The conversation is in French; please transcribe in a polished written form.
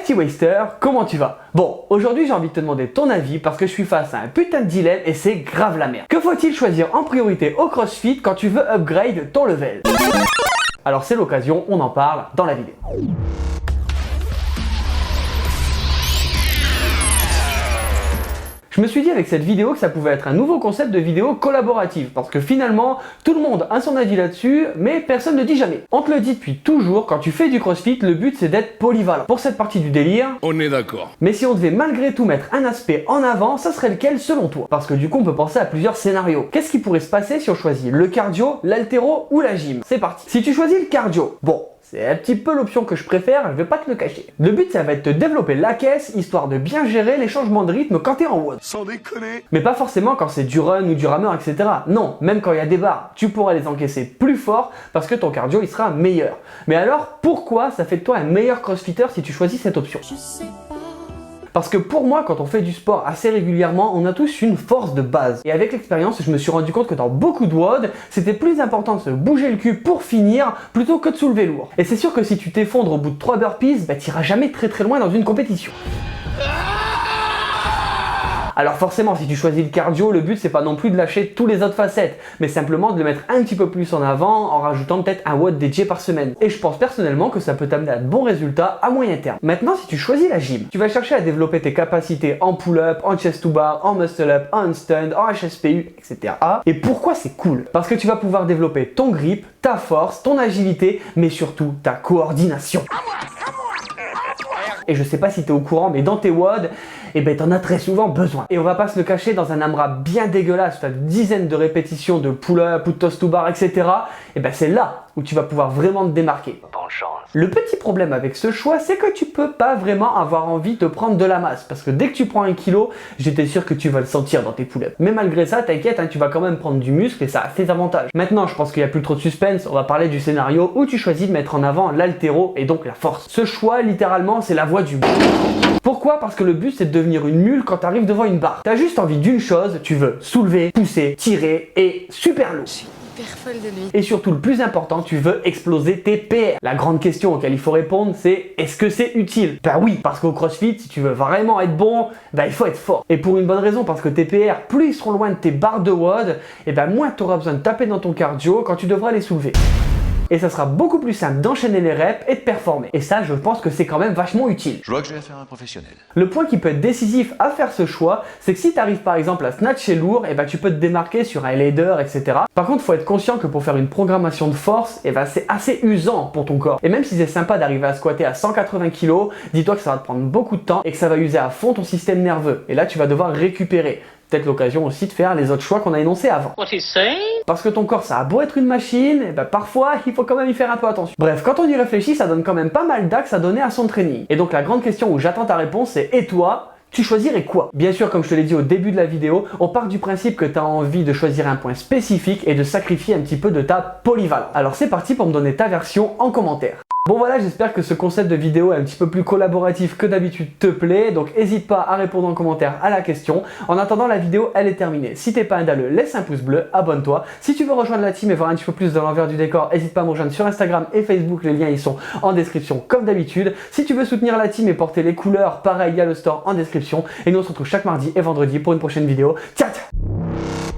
petit Waster, comment tu vas? Bon, aujourd'hui j'ai envie de te demander ton avis parce que je suis face à un putain de dilemme et c'est grave la merde. Que faut-il choisir en priorité au CrossFit quand tu veux upgrade ton level? Alors c'est l'occasion, on en parle dans la vidéo. Je me suis dit avec cette vidéo que ça pouvait être un nouveau concept de vidéo collaborative parce que finalement tout le monde a son avis là-dessus mais personne ne dit jamais. On te le dit depuis toujours, quand tu fais du CrossFit, le but c'est d'être polyvalent. Pour cette partie du délire, on est d'accord. Mais si on devait malgré tout mettre un aspect en avant, ça serait lequel selon toi? Parce que du coup on peut penser à plusieurs scénarios. Qu'est-ce qui pourrait se passer si on choisit le cardio, l'haltéro ou la gym? C'est parti. Si tu choisis le cardio, bon, c'est un petit peu l'option que je préfère, je vais pas te le cacher. Le but ça va être de développer la caisse, histoire de bien gérer les changements de rythme quand t'es en WOD. Sans déconner. Mais pas forcément quand c'est du run ou du rameur, etc. Non, même quand il y a des barres, tu pourras les encaisser plus fort parce que ton cardio il sera meilleur. Mais alors, pourquoi ça fait de toi un meilleur crossfitter si tu choisis cette option? Je sais pas. Parce que pour moi, quand on fait du sport assez régulièrement, on a tous une force de base. Et avec l'expérience, je me suis rendu compte que dans beaucoup de WOD, c'était plus important de se bouger le cul pour finir plutôt que de soulever lourd. Et c'est sûr que si tu t'effondres au bout de 3 burpees, bah t'iras jamais très loin dans une compétition. Alors forcément, si tu choisis le cardio, le but c'est pas non plus de lâcher tous les autres facettes, mais simplement de le mettre un petit peu plus en avant en rajoutant peut-être un WOD dédié par semaine. Et je pense personnellement que ça peut t'amener à de bons résultats à moyen terme. Maintenant, si tu choisis la gym, tu vas chercher à développer tes capacités en pull-up, en chest to bar, en muscle up, en handstand, en HSPU, etc. Et pourquoi c'est cool? Parce que tu vas pouvoir développer ton grip, ta force, ton agilité, mais surtout ta coordination. Et je sais pas si tu es au courant, mais dans tes WOD, eh ben t'en as très souvent besoin. Et on va pas se le cacher, dans un AMRAP bien dégueulasse, tu as dizaines de répétitions de pull-up ou de toss to bar, etc. Et ben c'est là où tu vas pouvoir vraiment te démarquer. Bonne chance. Le petit problème avec ce choix, c'est que tu peux pas vraiment avoir envie de prendre de la masse. Parce que dès que tu prends 1 kilo, j'étais sûr que tu vas le sentir dans tes pull-ups. Mais malgré ça, t'inquiète, hein, tu vas quand même prendre du muscle et ça a ses avantages. Maintenant, je pense qu'il n'y a plus trop de suspense, on va parler du scénario où tu choisis de mettre en avant l'haltéro et donc la force. Ce choix, littéralement, c'est la voie du bas. Pourquoi? Parce que le but c'est de devenir une mule quand tu arrives devant une barre. T'as juste envie d'une chose, tu veux soulever, pousser, tirer et super lourd. Je suis hyper folle de lui. Et surtout le plus important, tu veux exploser tes PR. La grande question auquel il faut répondre c'est est-ce que c'est utile? Ben oui, parce qu'au CrossFit, si tu veux vraiment être bon, ben il faut être fort. Et pour une bonne raison, parce que tes PR, plus ils seront loin de tes barres de WOD, et ben moins tu auras besoin de taper dans ton cardio quand tu devras les soulever. Et ça sera beaucoup plus simple d'enchaîner les reps et de performer. Et ça, je pense que c'est quand même vachement utile. Je vois que j'ai affaire à un professionnel. Le point qui peut être décisif à faire ce choix, c'est que si tu arrives par exemple à snatcher lourd, et ben tu peux te démarquer sur un ladder, etc. Par contre, il faut être conscient que pour faire une programmation de force, et ben c'est assez usant pour ton corps. Et même si c'est sympa d'arriver à squatter à 180 kg, dis-toi que ça va te prendre beaucoup de temps et que ça va user à fond ton système nerveux. Et là, tu vas devoir récupérer. Peut-être l'occasion aussi de faire les autres choix qu'on a énoncés avant. What he's saying? Parce que ton corps, ça a beau être une machine, et ben parfois, il faut quand même y faire un peu attention. Bref, quand on y réfléchit, ça donne quand même pas mal d'axes à donner à son training. Et donc la grande question où j'attends ta réponse, c'est et toi, tu choisirais quoi? Bien sûr, comme je te l'ai dit au début de la vidéo, on part du principe que tu as envie de choisir un point spécifique et de sacrifier un petit peu de ta polyvalence. Alors c'est parti pour me donner ta version en commentaire. Bon voilà, j'espère que ce concept de vidéo un petit peu plus collaboratif que d'habitude te plaît, donc n'hésite pas à répondre en commentaire à la question. En attendant, la vidéo elle est terminée. Si t'es pas un dalleux, laisse un pouce bleu, abonne-toi. Si tu veux rejoindre la team et voir un petit peu plus de l'envers du décor, n'hésite pas à me rejoindre sur Instagram et Facebook, les liens ils sont en description comme d'habitude. Si tu veux soutenir la team et porter les couleurs, pareil, il y a le store en description. Et nous on se retrouve chaque mardi et vendredi pour une prochaine vidéo. Ciao ciao.